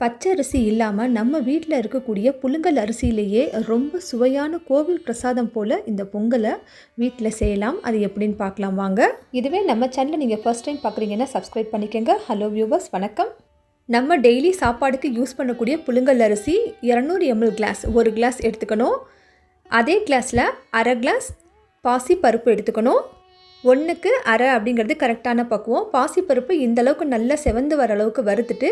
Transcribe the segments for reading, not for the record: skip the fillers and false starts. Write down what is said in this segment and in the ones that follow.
பச்சை அரிசி இல்லாமல் நம்ம வீட்டில் இருக்கக்கூடிய புழுங்கல் அரிசியிலேயே ரொம்ப சுவையான கோவில் பிரசாதம் போல் இந்த பொங்கலை வீட்டில் செய்யலாம். அது எப்படின்னு பார்க்கலாம் வாங்க. இதுவே நம்ம சேனலை நீங்கள் ஃபர்ஸ்ட் டைம் பார்க்குறீங்கன்னா சப்ஸ்கிரைப் பண்ணிக்கோங்க. ஹலோ வியூவர்ஸ், வணக்கம். நம்ம டெய்லி சாப்பாடுக்கு யூஸ் பண்ணக்கூடிய புழுங்கல் அரிசி 200 ml கிளாஸ், ஒரு கிளாஸ் எடுத்துக்கணும். அதே கிளாஸில் அரை கிளாஸ் பாசி பருப்பு எடுத்துக்கணும். 1க்கு அரை அப்படிங்கிறது கரெக்டான பக்குவம். பாசிப்பருப்பு இந்தளவுக்கு நல்லா செவந்து வர அளவுக்கு வறுத்துட்டு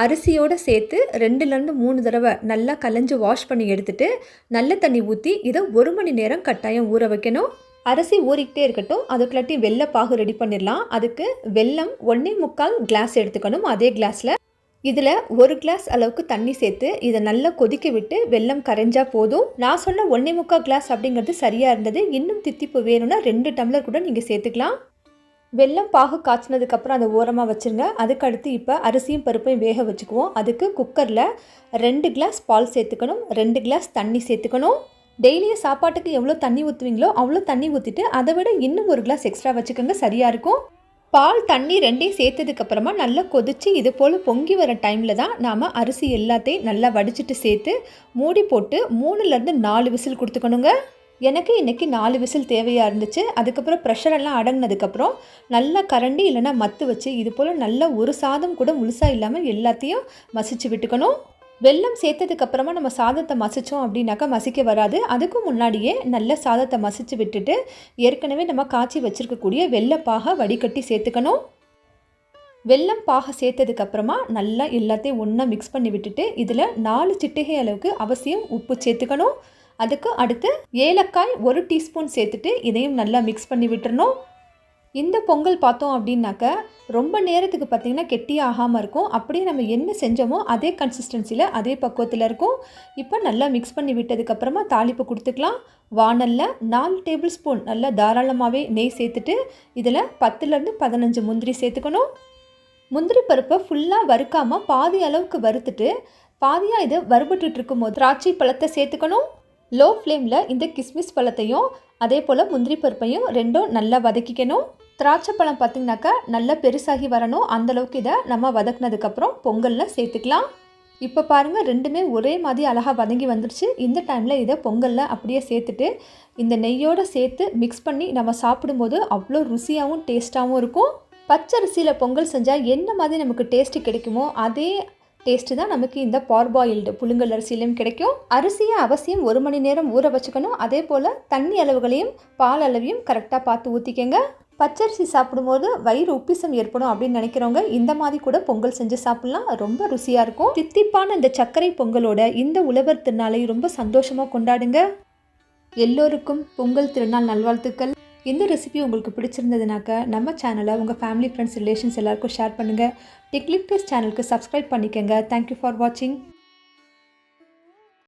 அரிசியோடு சேர்த்து 2லேருந்து 3 தடவை நல்லா கலைஞ்சி வாஷ் பண்ணி எடுத்துகிட்டு நல்ல தண்ணி ஊற்றி இதை 1 மணி நேரம் கட்டாயம் ஊற வைக்கணும். அரிசி ஊறிக்கிட்டே இருக்கட்டும். அதுக்குள்ளாட்டி வெள்ளை பாகு ரெடி பண்ணிடலாம். அதுக்கு வெல்லம் 1.25 கிளாஸ் எடுத்துக்கணும். அதே கிளாஸில் இதில் 1 கிளாஸ் அளவுக்கு தண்ணி சேர்த்து இதை நல்லா கொதிக்க விட்டு வெல்லம் கரைஞ்சா போதும். நான் சொன்ன 1.25 கிளாஸ் அப்படிங்கிறது சரியாக இருந்தது. இன்னும் தித்திப்பு வேணும்னா 2 டம்ளர் கூட நீங்கள் சேர்த்துக்கலாம். வெல்லம் பாகு காய்ச்சினதுக்கப்புறம் அதை ஓரமாக வச்சுருங்க. அதுக்கடுத்து இப்போ அரிசியும் பருப்பையும் வேக வச்சுக்குவோம். அதுக்கு குக்கரில் 2 கிளாஸ் பால் சேர்த்துக்கணும், 2 கிளாஸ் தண்ணி சேர்த்துக்கணும். டெய்லியும் சாப்பாட்டுக்கு எவ்வளோ தண்ணி ஊற்றுவீங்களோ அவ்வளோ தண்ணி ஊற்றிட்டு அதை விட இன்னும் 1 கிளாஸ் எக்ஸ்ட்ரா வச்சுக்கோங்க, சரியாக இருக்கும். பால் தண்ணி ரெண்டையும் சேர்த்ததுக்கப்புறமா நல்லா கொதித்து இது போல் பொங்கி வர டைமில் தான் நாம் அரிசி எல்லாத்தையும் நல்லா வடிச்சிட்டு சேர்த்து மூடி போட்டு 3லேருந்து 4 விசில் கொடுத்துக்கணுங்க. எனக்கு இன்றைக்கி 4 விசில் தேவையாக இருந்துச்சு. அதுக்கப்புறம் ப்ரெஷரெல்லாம் அடங்கினதுக்கப்புறம் நல்லா கரண்டி இல்லைனா மத்து வச்சு இது போல் நல்லா ஒரு சாதம் கூட முழுசாக இல்லாமல் எல்லாத்தையும் மசிச்சு விட்டுக்கணும். வெல்லம் சேர்த்ததுக்கப்புறமா நம்ம சாதத்தை மசித்தோம் அப்படின்னாக்கா மசிக்க வராது. அதுக்கு முன்னாடியே நல்ல சாதத்தை மசித்து விட்டுட்டு ஏற்கனவே நம்ம காய்ச்சி வச்சுருக்கக்கூடிய வெள்ளைப்பாகை வடிகட்டி சேர்த்துக்கணும். வெல்லம் பாகை சேர்த்ததுக்கப்புறமா நல்லா எல்லாத்தையும் ஒன்றா மிக்ஸ் பண்ணி விட்டுட்டு இதில் 4 சிட்டிகை அளவுக்கு அவசியம் உப்பு சேர்த்துக்கணும். அதுக்கு அடுத்து ஏலக்காய் 1 டீஸ்பூன் சேர்த்துட்டு இதையும் நல்லா மிக்ஸ் பண்ணி விட்டுறணும். இந்த பொங்கல் பார்த்தோம் அப்படின்னாக்க ரொம்ப நேரத்துக்கு பார்த்திங்கன்னா கெட்டியாக ஆகாமல் இருக்கும். அப்படியே நம்ம என்ன செஞ்சோமோ அதே கன்சிஸ்டன்சியில் அதே பக்குவத்தில் இருக்கும். இப்போ நல்லா மிக்ஸ் பண்ணி விட்டதுக்கப்புறமா தாளிப்பு கொடுத்துக்கலாம். வானலில் 4 டேபிள் ஸ்பூன் நல்லா தாராளமாகவே நெய் சேர்த்துட்டு இதில் 10லேருந்து 15 முந்திரி சேர்த்துக்கணும். முந்திரி பருப்பை ஃபுல்லாக வறுக்காமல் பாதி அளவுக்கு வறுத்துட்டு பாதியாக இதை வறுபட்டு இருக்கும்போது திராட்சை பழத்தை சேர்த்துக்கணும். லோ ஃப்ளேமில் இந்த கிஸ்மிஸ் பழத்தையும் அதே போல் முந்திரி பருப்பையும் ரெண்டும் நல்லா வதக்கிக்கணும். திராட்சை பழம் பார்த்திங்கனாக்கா நல்லா பெருசாகி வரணும். அந்தளவுக்கு இதை நம்ம வதக்கினதுக்கப்புறம் பொங்கலில் சேர்த்துக்கலாம். இப்போ பாருங்கள், ரெண்டுமே ஒரே மாதிரி அழகாக வதங்கி வந்துடுச்சு. இந்த டைமில் இதை பொங்கலில் அப்படியே சேர்த்துட்டு இந்த நெய்யோடு சேர்த்து மிக்ஸ் பண்ணி நம்ம சாப்பிடும்போது அவ்வளோ ருசியாகவும் டேஸ்ட்டாகவும் இருக்கும். பச்சரிசியில் பொங்கல் செஞ்சால் என்ன மாதிரி நமக்கு டேஸ்ட்டு கிடைக்குமோ அதே டேஸ்ட்டு தான் நமக்கு இந்த பார்பாயில்டு புழுங்கல் அரிசியிலையும் கிடைக்கும். அரிசியை அவசியம் 1 மணி நேரம் ஊற வச்சுக்கணும். அதே போல் தண்ணி அளவுகளையும் பால் அளவையும் கரெக்டாக பார்த்து ஊற்றிக்கங்க. பச்சரிசி சாப்பிடும்போது வயிறு உப்பிசம் ஏற்படும் அப்படின்னு நினைக்கிறவங்க இந்த மாதிரி கூட பொங்கல் செஞ்சு சாப்பிட்லாம். ரொம்ப ருசியாக இருக்கும். தித்திப்பான இந்த சர்க்கரை பொங்கலோட இந்த உழவர் திருநாளை ரொம்ப சந்தோஷமாக கொண்டாடுங்க. எல்லோருக்கும் பொங்கல் திருநாள் நல்வாழ்த்துக்கள். இந்த ரெசிபி உங்களுக்கு பிடிச்சிருந்ததுனாக்கா நம்ம சேனலை உங்கள் ஃபேமிலி, ஃப்ரெண்ட்ஸ், ரிலேஷன்ஸ் எல்லாருக்கும் ஷேர் பண்ணுங்கள். டெக்லிக் டேஸ்ட் சேனலுக்கு சப்ஸ்கிரைப் பண்ணிக்கோங்க. தேங்க்யூ ஃபார் வாட்சிங்.